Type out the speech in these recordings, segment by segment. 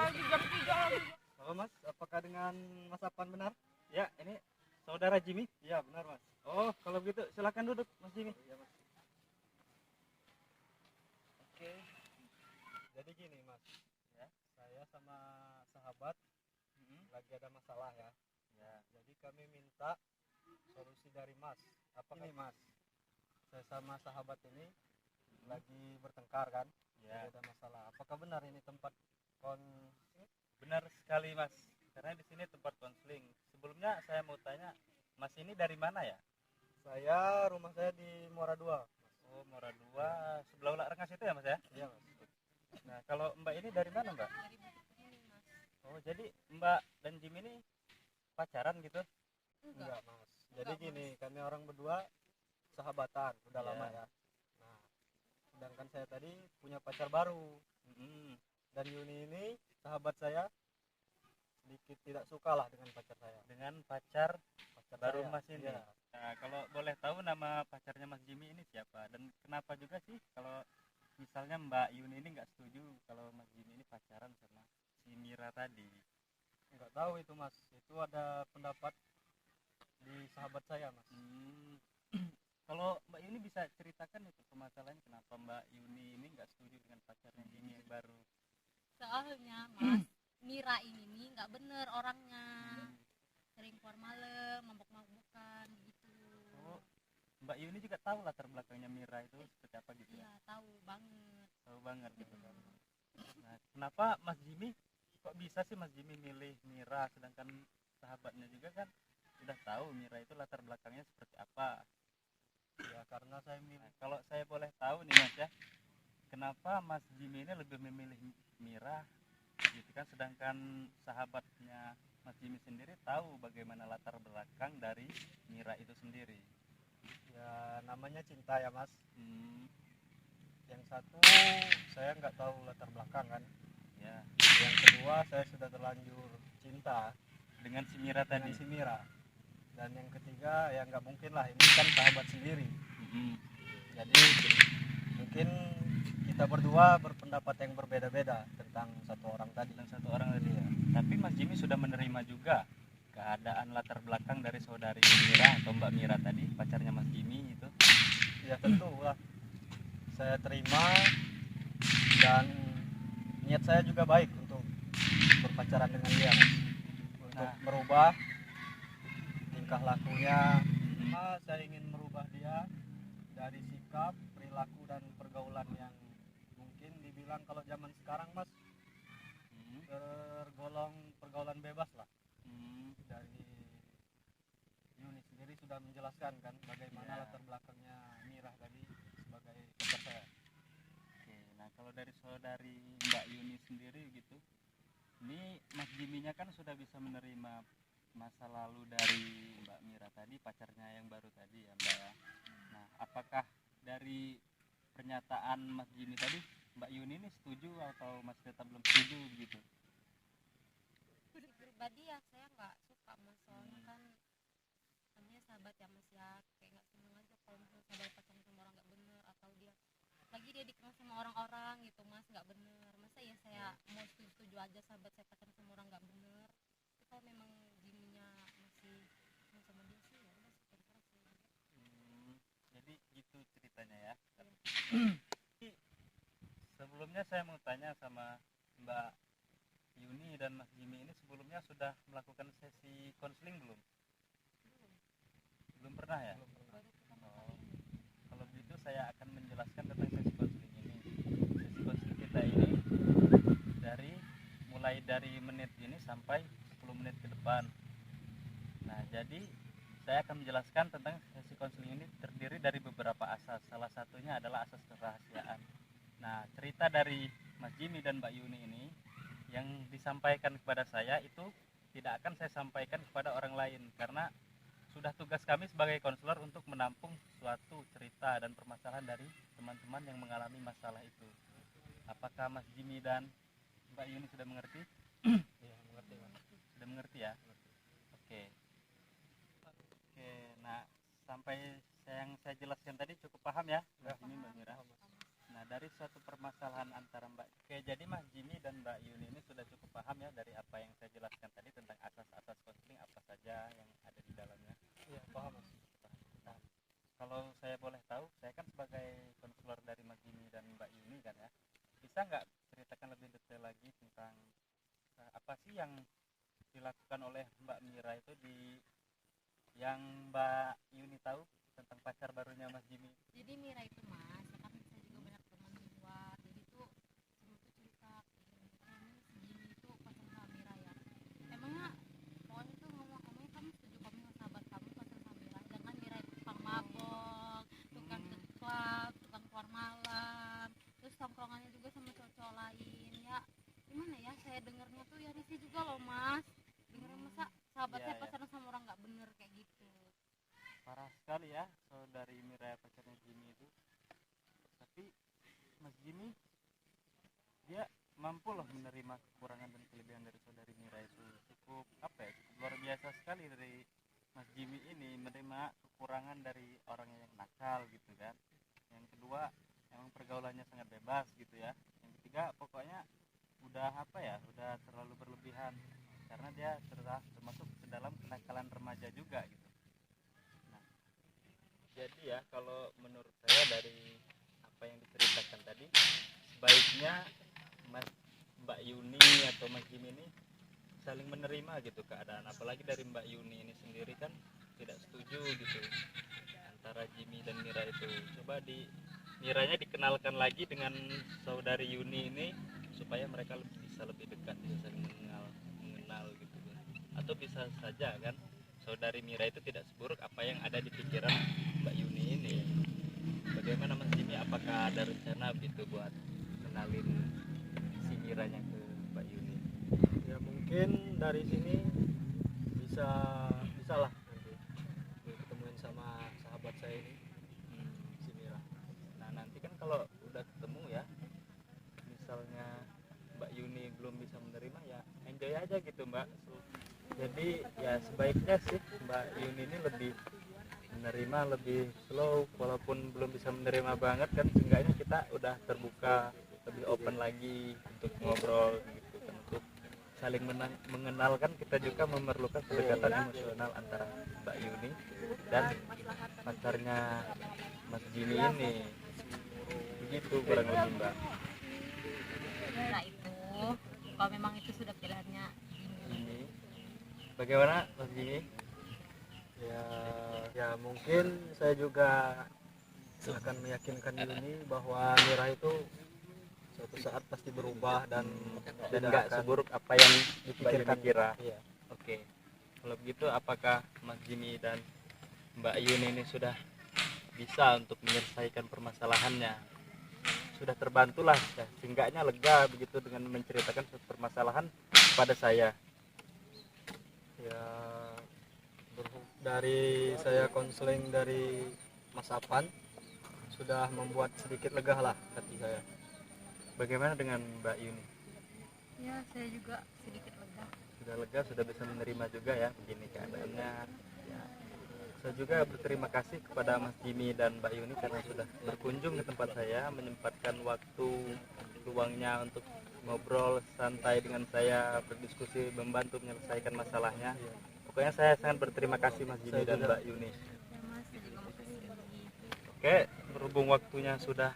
lagi jam 3 lagi. Halo Mas, apakah dengan Mas Apan benar? Ya, ini saudara Jimmy. Iya benar Mas. Oh, kalau begitu silakan duduk Mas Jimmy. Iya Mas. Oke. Jadi gini Mas, Ya. saya sama sahabat lagi ada masalah ya. Ya. Jadi kami minta solusi dari Mas. Apakah ini Mas? Saya sama sahabat ini lagi bertengkar kan? Ya. Jadi ada masalah. Apakah benar ini tempat Benar sekali Mas. Karena di sini tempat konseling. Sebelumnya saya mau tanya, Mas ini dari mana ya? rumah saya di Muara 2. Oh, Muara 2, sebelah Ulak Rengas itu ya Mas ya? Iya Mas. Nah, kalau Mbak ini dari mana Mbak? Dari Bukit ini, Mas. Oh, jadi Mbak dan Jimmy ini pacaran gitu? Enggak Mas. Jadi gini, kami orang berdua sahabatan udah Iya. lama ya. Nah, sedangkan saya tadi punya pacar baru. Dan Yuni ini sahabat saya sedikit tidak suka lah dengan pacar saya. Dengan pacar baru saya. Mas ini. Iya. Nah, kalau boleh tahu nama pacarnya Mas Jimmy ini siapa? Dan kenapa juga sih kalau misalnya Mbak Yuni ini nggak setuju kalau Mas Jimmy ini pacaran sama si Mira tadi? Enggak tahu itu Mas. Itu ada pendapat di sahabat saya Mas. Kalau Mbak Yuni bisa ceritakan itu permasalahannya kenapa Mbak Yuni ini nggak setuju dengan pacarnya Jimmy yang baru? Soalnya Mas, Mira ini nih nggak bener orangnya. Sering keluar malam, mabuk-mabukan gitu. Oh, Mbak Yuni juga tahu latar belakangnya Mira itu seperti apa gitu ya? Iya, tahu banget. Tahu banget gitu kan. Nah, kenapa Mas Jimmy kok bisa sih Mas Jimmy milih Mira sedangkan sahabatnya juga kan udah tahu Mira itu latar belakangnya seperti apa? Ya karena saya milih. Nah, kalau saya boleh tahu nih Mas ya, kenapa Mas Jimmy ini lebih memilih Mira gitu kan, sedangkan sahabatnya Mas Jimmy sendiri tahu bagaimana latar belakang dari Mira itu sendiri? Ya namanya cinta ya Mas. Yang satu saya nggak tahu latar belakang kan. Ya. Yang kedua saya sudah terlanjur cinta Dengan si Mira tadi. dengan si Mira. Dan yang ketiga ya nggak mungkin lah, ini kan sahabat sendiri. Jadi mungkin kita berdua berpendapat yang berbeda-beda tentang satu orang tadi. Dan satu orang tadi ya. Tapi Mas Jimmy sudah menerima juga keadaan latar belakang dari saudari Mira atau Mbak Mira tadi, pacarnya Mas Jimmy itu. Ya tentu lah, saya terima dan niat saya juga baik untuk berpacaran dengan dia Mas. Untuk merubah tingkah lakunya. Saya ingin merubah dia dari sikap, perilaku dan pergaulan yang mungkin dibilang kalau zaman sekarang Mas tergolong pergaulan bebas lah. Dari Yuni sendiri sudah menjelaskan kan bagaimana latar belakangnya Mira tadi sebagai pacar saya. Oke, nah kalau dari saudari Mbak Yuni sendiri gitu, ini Mas Jimmy-nya kan sudah bisa menerima masa lalu dari Mbak Mira tadi, pacarnya yang baru tadi ya Mbak ya. Nah, apakah dari pernyataan Mas Jimmy tadi Mbak Yuni ini setuju atau masih tetap belum setuju begitu? Pribadi ya saya nggak suka Mas, soalnya kan namanya sahabat ya Mas ya, kayak nggak seneng aja kalau misalnya sahabat pacaran sama orang nggak bener, atau dia dikenal sama orang-orang gitu Mas, nggak bener. Masa ya saya mau setuju aja sahabat saya pacaran sama orang nggak bener? Tapi kalau memang Jiminya masih mau sama dia sih ya udah terserah sih. Jadi gitu ceritanya ya. Sebelumnya saya mau tanya sama Mbak Yuni dan Mas Jimmy ini, sebelumnya sudah melakukan sesi konseling belum? Belum pernah ya? Oh. Kalau begitu saya akan menjelaskan tentang sesi konseling ini. Sesi konseling kita ini mulai dari menit ini sampai 10 menit ke depan. Nah, jadi saya akan menjelaskan tentang sesi konseling ini terdiri dari beberapa asas. Salah satunya adalah asas kerahasiaan. Nah, cerita dari Mas Jimmy dan Mbak Yuni ini yang disampaikan kepada saya itu tidak akan saya sampaikan kepada orang lain, karena sudah tugas kami sebagai konselor untuk menampung suatu cerita dan permasalahan dari teman-teman yang mengalami masalah itu. Apakah Mas Jimmy dan Mbak Yuni sudah mengerti? Iya, mengerti Mas. Sudah mengerti ya? Oke. Nah sampai yang saya jelaskan tadi cukup paham ya Mas Jimmy, Mbak Mira? Nah, dari suatu permasalahan antara Oke, jadi Mas Jimmy dan Mbak Yuni ini sudah cukup paham ya dari apa yang saya jelaskan tadi tentang asas-asas konseling apa saja yang ada di dalamnya. Iya, paham Mas. Nah, kalau saya boleh tahu, saya kan sebagai konselor dari Mas Jimmy dan Mbak Yuni kan ya, bisa nggak ceritakan lebih detail lagi tentang apa sih yang dilakukan oleh Mbak Mira itu yang Mbak Yuni tahu tentang pacar barunya Mas Jimmy? Jadi Mira itu mas, ya kan saya juga banyak teman di luar, jadi tuh semua tuh cerita ini si Jimmy itu pacaran sama Mira ya. Emangnya pokoknya tuh ngomong-ngomongnya kamu setuju kamu sama sahabat kamu pacaran sama Mira, sedangkan Mira itu tukang mabok, tukang ke klub, tukang keluar malam, terus tongkrongannya juga sama cowok lain ya. Gimana ya, saya dengarnya tuh ya risih juga loh mas, dengarnya masa sahabatnya Iya, iya. pacaran sama orang nggak bener kayak gitu. Parah sekali ya saudari Mira pacarnya Jimmy itu. Tapi Mas Jimmy dia mampu loh menerima kekurangan dan kelebihan dari saudari Mira itu. Cukup apa ya, cukup luar biasa sekali dari Mas Jimmy ini menerima kekurangan dari orang yang nakal gitu kan. Yang kedua, emang pergaulannya sangat bebas gitu ya. Yang ketiga, pokoknya udah apa ya, udah terlalu berlebihan karena dia termasuk ke dalam kenakalan remaja juga gitu. Nah, jadi ya kalau menurut saya dari apa yang diceritakan tadi, sebaiknya Mbak Yuni atau Mas Jimmy ini saling menerima gitu keadaan, apalagi dari Mbak Yuni ini sendiri kan tidak setuju gitu antara Jimmy dan Mira itu. Coba Miranya dikenalkan lagi dengan saudari Yuni ini supaya mereka bisa lebih dekat, bisa saling mengenal gitu kan. Atau bisa saja kan saudari Mira itu tidak seburuk apa yang ada di pikiran Mbak Yuni ini. Bagaimana Mas Jimmy, apakah ada rencana gitu buat kenalin si Miranya ke Mbak Yuni? Ya mungkin dari sini bisa lah nanti ketemuin sama sahabat saya ini, si Mira. Nah, nanti kan kalau udah ketemu ya, misalnya Mbak Yuni belum bisa menerima ya enjoy aja gitu Mbak. Jadi ya sebaiknya sih Mbak Yuni ini lebih menerima, lebih slow, walaupun belum bisa menerima banget kan, seenggaknya kita udah terbuka, lebih open lagi untuk ngobrol gitu kan, untuk saling mengenalkan. Kita juga memerlukan kedekatan emosional antara Mbak Yuni dan pacarnya Mas Jimmy ini, begitu kurang lebih Mbak. Nah itu kalau memang itu sudah pilihannya Ini bagaimana Mas Jimmy? Ya mungkin saya juga akan meyakinkan Yuni bahwa Mira itu suatu saat pasti berubah dan Nggak akan seburuk apa yang dipikirkan. kira. Iya. Oke, kalau begitu apakah Mas Jimmy dan Mbak Yuni ini sudah bisa untuk menyelesaikan permasalahannya? Sudah terbantulah, ya, seenggaknya lega begitu dengan menceritakan suatu permasalahan kepada saya. Ya dari saya konseling dari Mas Apan sudah membuat sedikit lega lah hati saya. Bagaimana dengan Mbak Yuni? ya saya juga sedikit lega. Sudah lega, sudah bisa menerima juga ya begini keadaannya. Ya, saya juga berterima kasih kepada Mas Jimmy dan Mbak Yuni karena sudah berkunjung ke tempat saya, menyempatkan waktu luangnya untuk ngobrol santai dengan saya, berdiskusi, membantu menyelesaikan masalahnya. Pokoknya saya sangat berterima kasih Mas Jimmy dan Mbak Yuni. Ya mas, saya juga makasih. Oke, berhubung waktunya sudah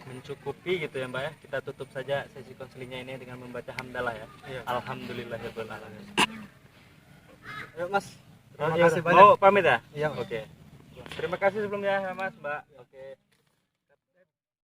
mencukupi gitu ya Mbak ya, kita tutup saja sesi konselingnya ini dengan membaca hamdalah ya. Iya. Alhamdulillahirabbil alamin. Ayo Mas, terima Oke, kasih banyak. mau pamit ya? Iya. Oke. Terima kasih sebelumnya Mas, Mbak. Oke.